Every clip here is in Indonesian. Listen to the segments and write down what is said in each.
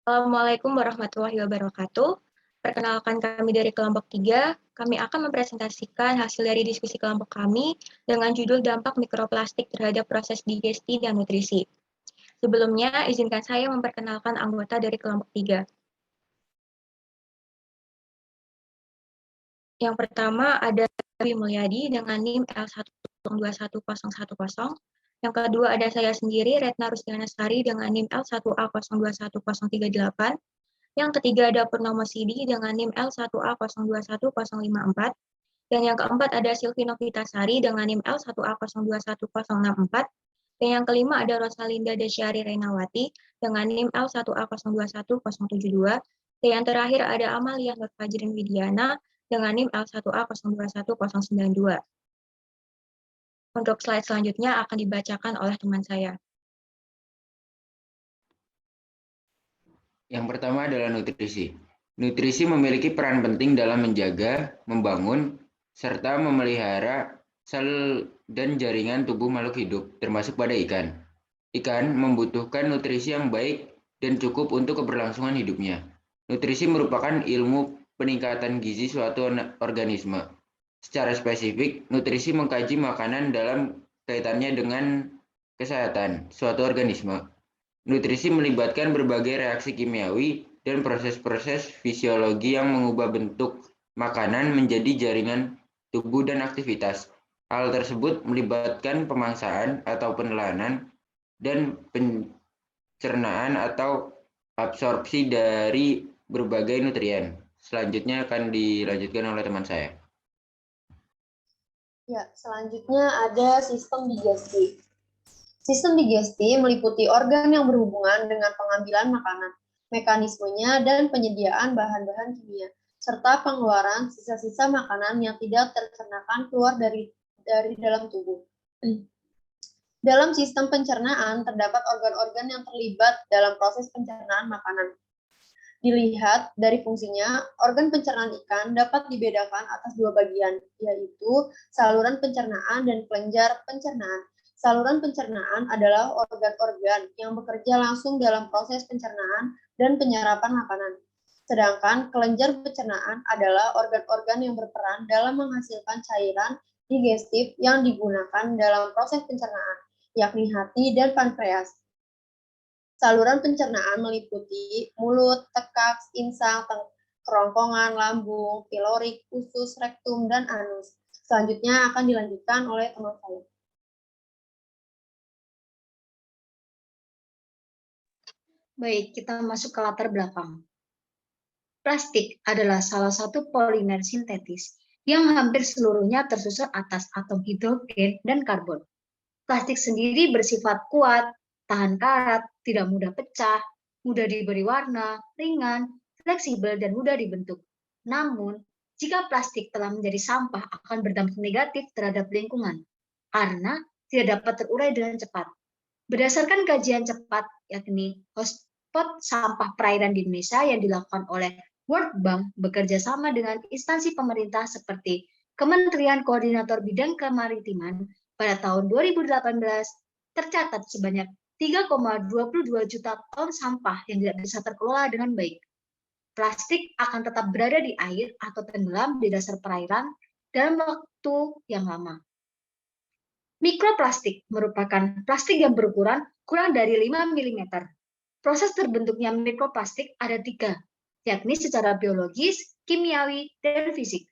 Assalamualaikum warahmatullahi wabarakatuh. Perkenalkan kami dari kelompok 3, kami akan mempresentasikan hasil dari diskusi kelompok kami dengan judul dampak mikroplastik terhadap proses digesti dan nutrisi. Sebelumnya, izinkan saya memperkenalkan anggota dari kelompok 3. Yang pertama ada Dewi Mulyadi dengan NIM L1021010. Yang kedua ada saya sendiri, Retna Rusdiana Sari dengan NIM L1A021038. Yang ketiga ada Purnomo Sidi dengan NIM L1A021054. Dan yang keempat ada Silvi Novitasari dengan NIM L1A021064. Dan yang kelima ada Rosalinda Desyari Renawati dengan NIM L1A021072. Dan yang terakhir ada Amalia Nur Fajrin Widiana dengan NIM L1A021092. Untuk slide selanjutnya akan dibacakan oleh teman saya. Yang pertama adalah nutrisi. Nutrisi memiliki peran penting dalam menjaga, membangun, serta memelihara sel dan jaringan tubuh makhluk hidup, termasuk pada ikan. Ikan membutuhkan nutrisi yang baik dan cukup untuk keberlangsungan hidupnya. Nutrisi merupakan ilmu peningkatan gizi suatu organisme. Secara spesifik, nutrisi mengkaji makanan dalam kaitannya dengan kesehatan suatu organisme. Nutrisi melibatkan berbagai reaksi kimiawi dan proses-proses fisiologi yang mengubah bentuk makanan menjadi jaringan tubuh dan aktivitas. Hal tersebut melibatkan pemangsaan atau penelanan dan pencernaan atau absorpsi dari berbagai nutrien. Selanjutnya akan dilanjutkan oleh teman saya. Ya, selanjutnya ada sistem digesti. Sistem digesti meliputi organ yang berhubungan dengan pengambilan makanan, mekanismenya, dan penyediaan bahan-bahan kimia, serta pengeluaran sisa-sisa makanan yang tidak tercernakan keluar dari dalam tubuh. Dalam sistem pencernaan, terdapat organ-organ yang terlibat dalam proses pencernaan makanan. Dilihat dari fungsinya, organ pencernaan ikan dapat dibedakan atas dua bagian, yaitu saluran pencernaan dan kelenjar pencernaan. Saluran pencernaan adalah organ-organ yang bekerja langsung dalam proses pencernaan dan penyerapan makanan. Sedangkan kelenjar pencernaan adalah organ-organ yang berperan dalam menghasilkan cairan digestif yang digunakan dalam proses pencernaan, yakni hati dan pankreas. Saluran pencernaan meliputi mulut, tekak, insang, kerongkongan, lambung, pilorik, usus, rektum, dan anus. Selanjutnya akan dilanjutkan oleh teman saya. Baik, kita masuk ke latar belakang. Plastik adalah salah satu polimer sintetis yang hampir seluruhnya tersusun atas atom hidrogen dan karbon. Plastik sendiri bersifat kuat, tahan karat, tidak mudah pecah, mudah diberi warna, ringan, fleksibel, dan mudah dibentuk. Namun, jika plastik telah menjadi sampah akan berdampak negatif terhadap lingkungan, karena tidak dapat terurai dengan cepat. Berdasarkan kajian cepat, yakni hotspot sampah perairan di Indonesia yang dilakukan oleh World Bank bekerja sama dengan instansi pemerintah seperti Kementerian Koordinator Bidang Kemaritiman, pada tahun 2018 tercatat sebanyak 3,22 juta ton sampah yang tidak bisa terkelola dengan baik. Plastik akan tetap berada di air atau tenggelam di dasar perairan dalam waktu yang lama. Mikroplastik merupakan plastik yang berukuran kurang dari 5 mm. Proses terbentuknya mikroplastik ada 3, yakni secara biologis, kimiawi, dan fisik.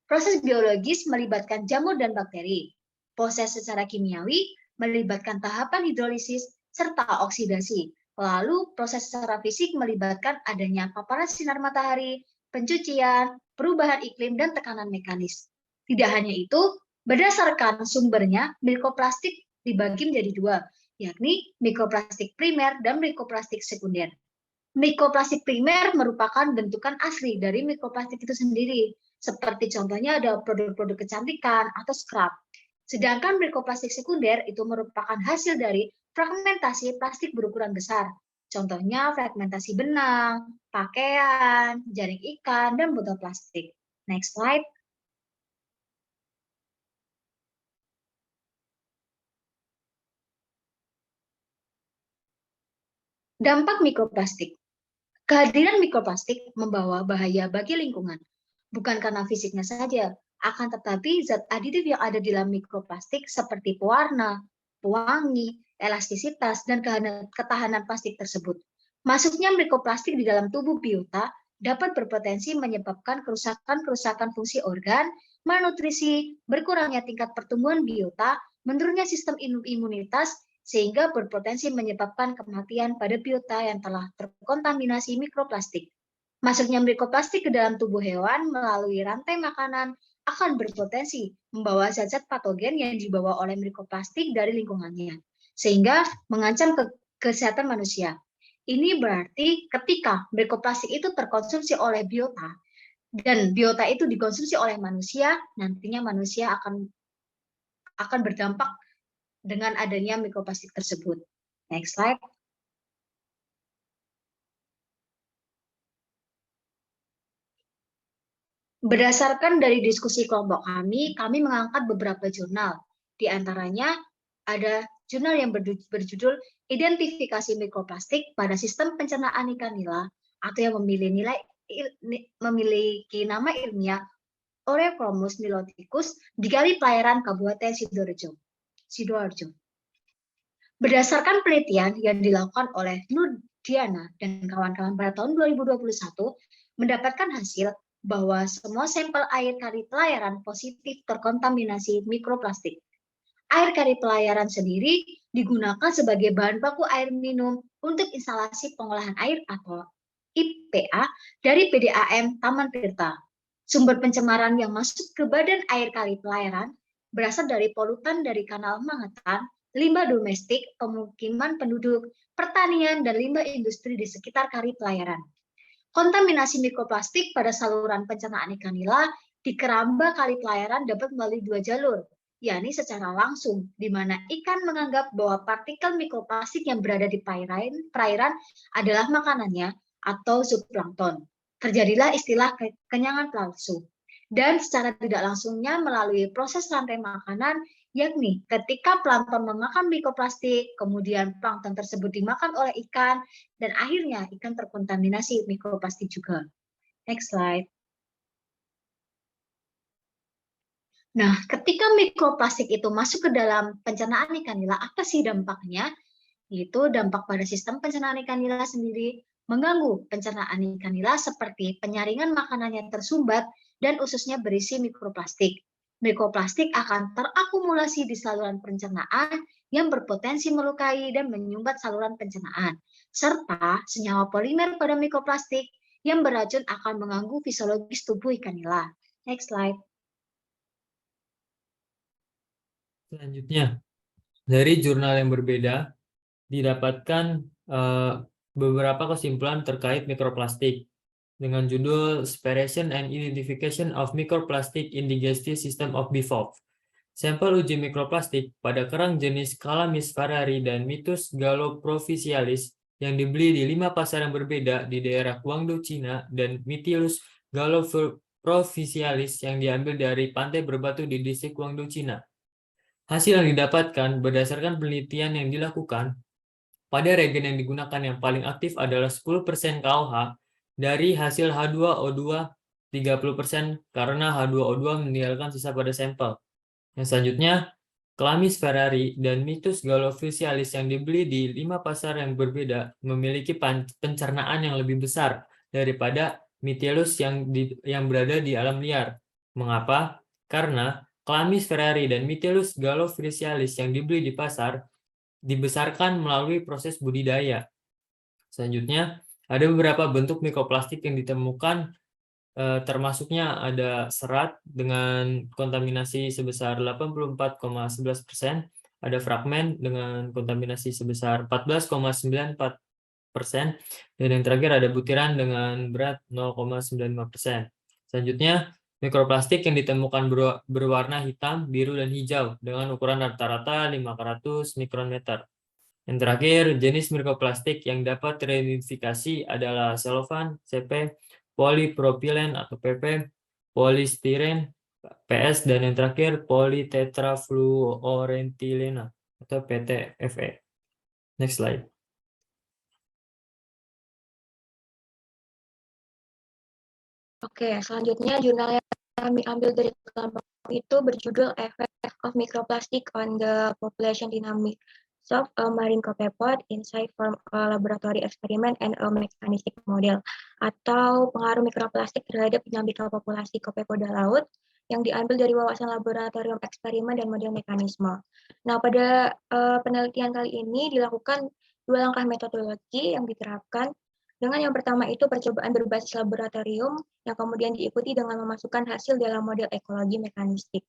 Proses biologis melibatkan jamur dan bakteri. Proses secara kimiawi melibatkan tahapan hidrolisis serta oksidasi. Lalu proses secara fisik melibatkan adanya paparan sinar matahari, pencucian, perubahan iklim, dan tekanan mekanis. Tidak hanya itu, berdasarkan sumbernya, mikroplastik dibagi menjadi 2, yakni mikroplastik primer dan mikroplastik sekunder. Mikroplastik primer merupakan bentukan asli dari mikroplastik itu sendiri, seperti contohnya ada produk-produk kecantikan atau scrub. Sedangkan mikroplastik sekunder itu merupakan hasil dari fragmentasi plastik berukuran besar. Contohnya fragmentasi benang, pakaian, jaring ikan, dan botol plastik. Next slide. Dampak mikroplastik. Kehadiran mikroplastik membawa bahaya bagi lingkungan, bukan karena fisiknya saja, akan tetapi zat aditif yang ada di dalam mikroplastik seperti pewarna, pewangi, elastisitas, dan ketahanan plastik tersebut. Masuknya mikroplastik di dalam tubuh biota dapat berpotensi menyebabkan kerusakan fungsi organ, malnutrisi, berkurangnya tingkat pertumbuhan biota, menurunnya sistem imunitas, sehingga berpotensi menyebabkan kematian pada biota yang telah terkontaminasi mikroplastik. Masuknya mikroplastik ke dalam tubuh hewan melalui rantai makanan akan berpotensi membawa zat-zat patogen yang dibawa oleh mikroplastik dari lingkungannya, sehingga mengancam kesehatan manusia. Ini berarti ketika mikroplastik itu terkonsumsi oleh biota, dan biota itu dikonsumsi oleh manusia, nantinya manusia akan berdampak dengan adanya mikroplastik tersebut. Next slide. Berdasarkan dari diskusi kelompok kami mengangkat beberapa jurnal. Di antaranya ada jurnal yang berjudul Identifikasi Mikroplastik pada Sistem Pencernaan Ikan Nila atau yang memiliki nama ilmiah Oreochromus niloticus di Kali Pelayaran Kabupaten Sidoarjo. Berdasarkan penelitian yang dilakukan oleh Nur Diana dan kawan-kawan pada tahun 2021, mendapatkan hasil bahwa semua sampel air Kali Pelayaran positif terkontaminasi mikroplastik. Air Kali Pelayaran sendiri digunakan sebagai bahan baku air minum untuk instalasi pengolahan air atau IPA dari PDAM Taman Tirta. Sumber pencemaran yang masuk ke badan air Kali Pelayaran berasal dari polutan dari kanal Mangetan, limbah domestik, pemukiman penduduk, pertanian, dan limbah industri di sekitar Kali Pelayaran. Kontaminasi mikroplastik pada saluran pencernaan ikan nila di keramba Kali Pelayaran dapat melalui dua jalur, yakni secara langsung, di mana ikan menganggap bahwa partikel mikroplastik yang berada di perairan adalah makanannya atau zooplankton. Terjadilah istilah kekenyangan palsu. Dan secara tidak langsungnya melalui proses rantai makanan, yakni ketika plankton memakan mikroplastik, kemudian plankton tersebut dimakan oleh ikan, dan akhirnya ikan terkontaminasi mikroplastik juga. Next slide. Nah, ketika mikroplastik itu masuk ke dalam pencernaan ikan nila, apa sih dampaknya? Yaitu dampak pada sistem pencernaan ikan nila sendiri, mengganggu pencernaan ikan nila seperti penyaringan makanan yang tersumbat dan ususnya berisi mikroplastik. Mikroplastik akan terakumulasi di saluran pencernaan yang berpotensi melukai dan menyumbat saluran pencernaan, serta senyawa polimer pada mikroplastik yang beracun akan mengganggu fisiologis tubuh ikan nila. Next slide. Selanjutnya, dari jurnal yang berbeda didapatkan beberapa kesimpulan terkait mikroplastik dengan judul Separation and Identification of Microplastic in Digestive System of Bivalve. Sampel uji mikroplastik pada kerang jenis Calamis farari dan Mythus galloproficialis yang dibeli di 5 pasar yang berbeda di daerah Guangdong, Cina, dan Mytilus galloproficialis yang diambil dari pantai berbatu di distrik Guangdong, Cina. Hasil yang didapatkan berdasarkan penelitian yang dilakukan, pada regen yang digunakan yang paling aktif adalah 10% KOH dari hasil H2O2 30% karena H2O2 meninggalkan sisa pada sampel. Yang selanjutnya, Calamis farari dan Mythus galloproficialis yang dibeli di 5 pasar yang berbeda memiliki pencernaan yang lebih besar daripada Mytilus yang berada di alam liar. Mengapa? Karena Calamis farari dan Mytilus galloproficialis yang dibeli di pasar dibesarkan melalui proses budidaya. Selanjutnya, ada beberapa bentuk mikroplastik yang ditemukan, termasuknya ada serat dengan kontaminasi sebesar 84,11%, ada fragmen dengan kontaminasi sebesar 14,94%, dan yang terakhir ada butiran dengan berat 0,95%. Selanjutnya, mikroplastik yang ditemukan berwarna hitam, biru, dan hijau dengan ukuran rata-rata 500 mikrometer. Yang terakhir, jenis mikroplastik yang dapat teridentifikasi adalah selofan, CP, polipropilen atau PP, polistiren, PS, dan yang terakhir politetrafluoretilena atau PTFE. Next slide. Oke, selanjutnya jurnal yang kami ambil dari kelompok itu berjudul Effect of Microplastic on the Population Dynamics of a Marine Copepod Inside from a Laboratory Experiment and a Mechanistic Model, atau pengaruh mikroplastik terhadap dinamika populasi kopepoda laut yang diambil dari wawasan laboratorium eksperimen dan model mekanisme. Nah, pada penelitian kali ini dilakukan 2 langkah metodologi yang diterapkan. Dengan yang pertama itu percobaan berbasis laboratorium yang kemudian diikuti dengan memasukkan hasil dalam model ekologi mekanistik.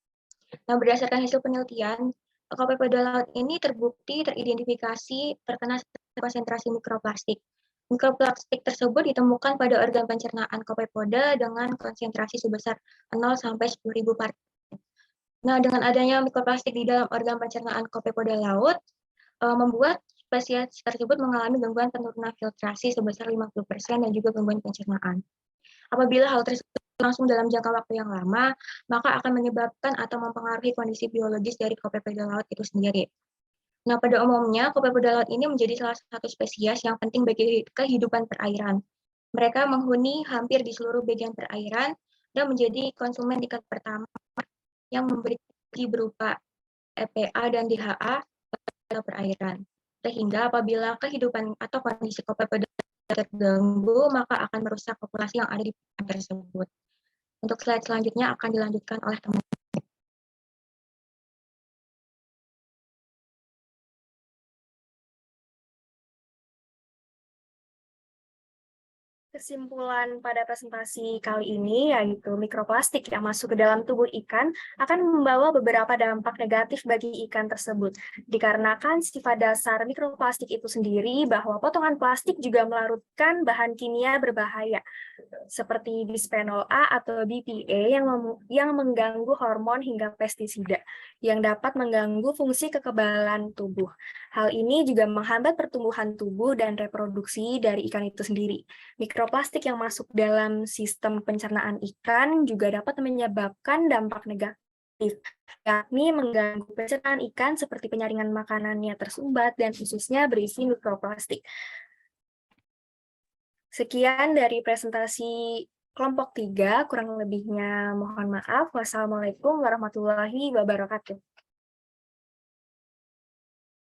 Nah, berdasarkan hasil penelitian, kopepoda laut ini terbukti teridentifikasi terkena konsentrasi mikroplastik. Mikroplastik tersebut ditemukan pada organ pencernaan kopepoda dengan konsentrasi sebesar 0 sampai 10.000 partikel. Nah, dengan adanya mikroplastik di dalam organ pencernaan kopepoda laut, membuat spesies tersebut mengalami gangguan penurunan filtrasi sebesar 50% dan juga gangguan pencernaan. Apabila hal tersebut langsung dalam jangka waktu yang lama, maka akan menyebabkan atau mempengaruhi kondisi biologis dari kopepoda laut itu sendiri. Nah, pada umumnya, kopepoda laut ini menjadi salah satu spesies yang penting bagi kehidupan perairan. Mereka menghuni hampir di seluruh bagian perairan dan menjadi konsumen tingkat pertama yang memberi berupa EPA dan DHA pada perairan. Sehingga apabila kehidupan atau kondisi kopepoda terganggu, maka akan merusak populasi yang ada di perairan tersebut. Untuk slide selanjutnya akan dilanjutkan oleh teman. Kesimpulan pada presentasi kali ini yaitu mikroplastik yang masuk ke dalam tubuh ikan akan membawa beberapa dampak negatif bagi ikan tersebut. Dikarenakan sifat dasar mikroplastik itu sendiri bahwa potongan plastik juga melarutkan bahan kimia berbahaya seperti bisphenol A atau BPA yang mengganggu hormon hingga pestisida yang dapat mengganggu fungsi kekebalan tubuh. Hal ini juga menghambat pertumbuhan tubuh dan reproduksi dari ikan itu sendiri. Mikroplastik yang masuk dalam sistem pencernaan ikan juga dapat menyebabkan dampak negatif, yakni mengganggu pencernaan ikan seperti penyaringan makanannya tersumbat dan ususnya berisi mikroplastik. Sekian dari presentasi kelompok 3, kurang lebihnya mohon maaf. Wassalamualaikum warahmatullahi wabarakatuh.